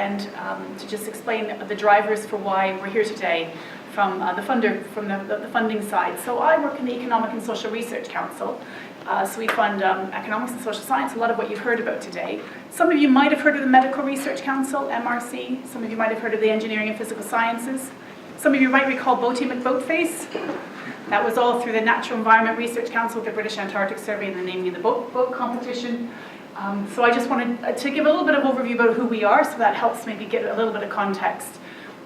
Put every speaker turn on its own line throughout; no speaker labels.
and to just explain the drivers for why we're here today from the funding side. So I work in the Economic and Social Research Council. So we fund economics and social science, a lot of what you've heard about today. Some of you might have heard of the Medical Research Council, MRC. Some of you might have heard of the Engineering and Physical Sciences. Some of you might recall Boaty McBoatface. That was all through the Natural Environment Research Council, the British Antarctic Survey, and the naming of the boat competition. So I just wanted to give a little bit of overview about who we are, so that helps maybe get a little bit of context.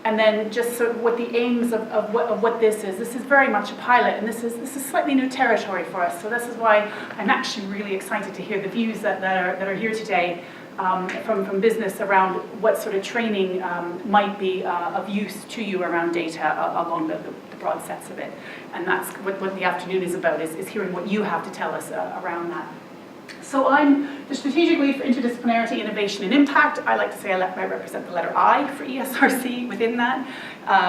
And then just sort of what the aims of what this is. This is very much a pilot, and this is slightly new territory for us. So this is why I'm actually really excited to hear the views that are here today from business around what sort of training might be of use to you around data along the broad sets of it. And that's what the afternoon is about, is hearing what you have to tell us around that. So I'm the strategic lead for interdisciplinarity, innovation, and impact. I like to say I represent the letter I for ESRC within that.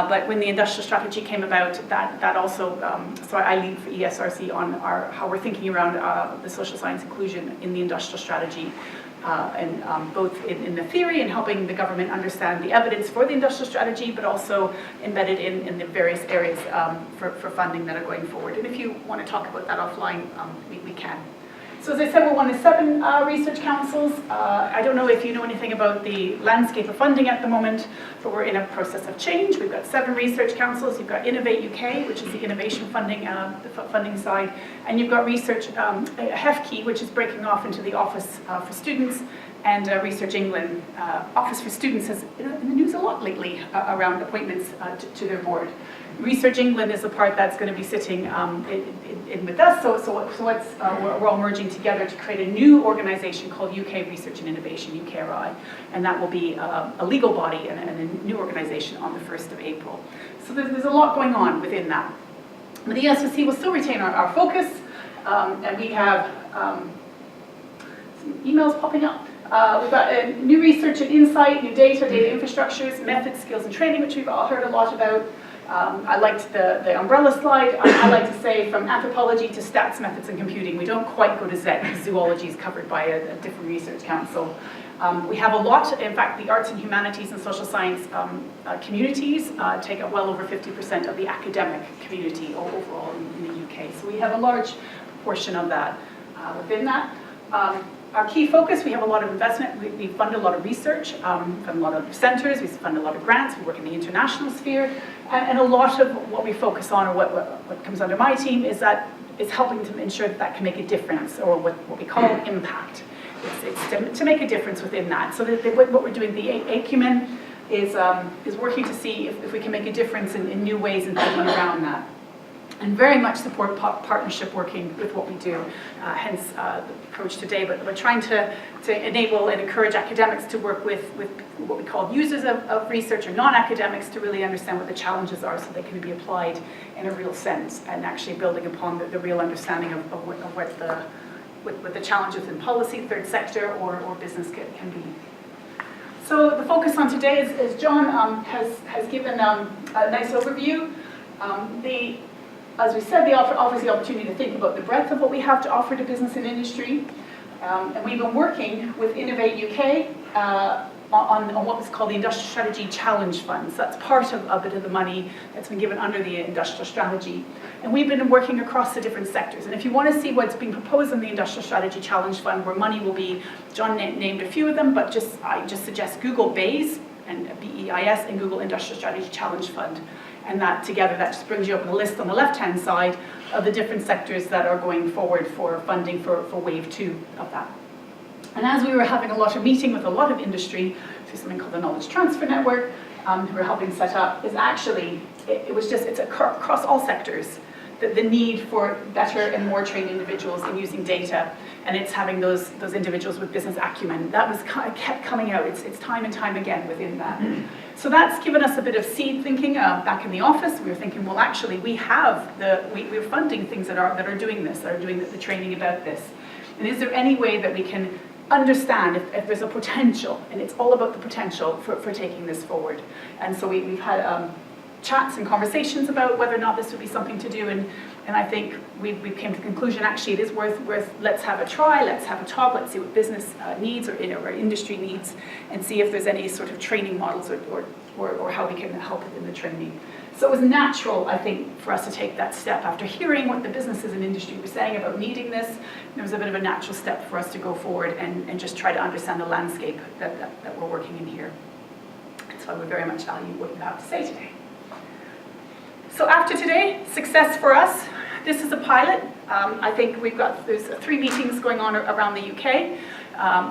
But when the industrial strategy came about, that also, so I lead for ESRC on how we're thinking around the social science inclusion in the industrial strategy, and both in the theory and helping the government understand the evidence for the industrial strategy, but also embedded in the various areas for funding that are going forward. And if you want to talk about that offline, we can. So as I said, we're one of 7 research councils. I don't know if you know anything about the landscape of funding at the moment, but we're in a process of change. We've got 7 research councils. You've got Innovate UK, which is the innovation funding, the funding side, and you've got Research HEFKey, which is breaking off into the Office for Students, and Research England. Office for Students has been in the news a lot lately around appointments to their board. Research England is the part that's going to be sitting in with us, so we're all merging together to create a new organization called UK Research and Innovation, UKRI, and that will be a legal body and a new organization on the 1st of April. So there's a lot going on within that. But the ESRC will still retain our focus, and we have some emails popping up. We've got new research and insight, new data infrastructures, methods, skills, and training, which we've all heard a lot about. I liked the umbrella slide. I like to say from anthropology to stats, methods, and computing. We don't quite go to Z, because zoology is covered by a different research council. We have a lot. In fact, the arts and humanities and social science communities take up well over 50% of the academic community overall in the UK. So we have a large portion of that within that. Our key focus, we have a lot of investment. We fund a lot of research, fund a lot of centers, we fund a lot of grants, we work in the international sphere, and a lot of what we focus on, or what comes under my team, is helping to ensure that can make a difference, or what we call impact. It's to make a difference within that. So what we're doing, the AQMEN is working to see if we can make a difference in new ways and thinking around that. And very much support partnership working with what we do, hence the approach today. But we're trying to enable and encourage academics to work with what we call users of research, or non-academics, to really understand what the challenges are, so they can be applied in a real sense, and actually building upon the real understanding of what the challenges in policy, third sector, or business can be. So the focus on today, as John has given a nice overview, as we said, the offer offers the opportunity to think about the breadth of what we have to offer to business and industry. And we've been working with Innovate UK on what was called the Industrial Strategy Challenge Fund. So that's part of a bit of the money that's been given under the industrial strategy. And we've been working across the different sectors. And if you want to see what's being proposed in the Industrial Strategy Challenge Fund, where money will be, John named a few of them, but I just suggest Google BEIS, and BEIS, and Google Industrial Strategy Challenge Fund. And that together, that just brings you up a list on the left-hand side of the different sectors that are going forward for funding for wave 2 of that. And as we were having a lot of meeting with a lot of industry through something called the Knowledge Transfer Network, who we're helping set up, is actually, it's across all sectors, the need for better and more trained individuals in using data, and it's having those individuals with business acumen. That was kept coming out. It's time and time again within that. So that's given us a bit of seed thinking back in the office. We were thinking, well, actually, we're funding things that are doing this, that are doing the training about this. And is there any way that we can understand if there's a potential, and it's all about the potential for taking this forward. And so we've had chats and conversations about whether or not this would be something to do, and And I think we came to the conclusion, actually, it is worth let's have a try, let's have a talk, let's see what business needs or industry needs, and see if there's any sort of training models or how we can help in the training. So it was natural, I think, for us to take that step. After hearing what the businesses and industry were saying about needing this, there was a bit of a natural step for us to go forward and just try to understand the landscape that we're working in here. So I would very much value what you have to say today. So after today, success for us. This is a pilot. I think there's 3 meetings going on around the UK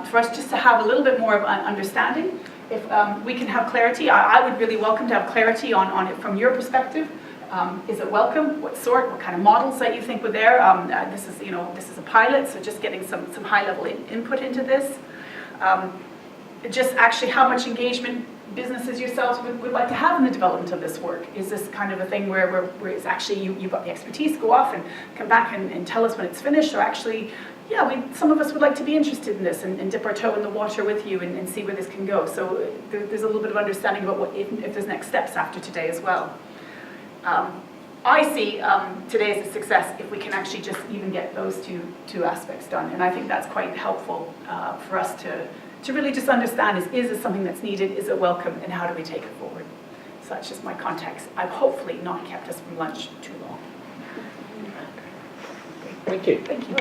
for us just to have a little bit more of an understanding. If we can have clarity, I would really welcome to have clarity on it from your perspective. Is it welcome? What sort? What kind of models that you think were there? This is a pilot, so just getting some high-level input into this. Just actually how much engagement businesses yourselves would like to have in the development of this work. Is this kind of a thing where it's actually you've got the expertise, go off and come back and tell us when it's finished, or actually, yeah, some of us would like to be interested in this and dip our toe in the water with you and see where this can go. So there's a little bit of understanding about if there's next steps after today as well. I see today as a success if we can actually just even get those two aspects done, and I think that's quite helpful for us to really just understand is this something that's needed, is it welcome, and how do we take it forward. So that's just my context. I've hopefully not kept us from lunch too long.
Thank you.
Thank you.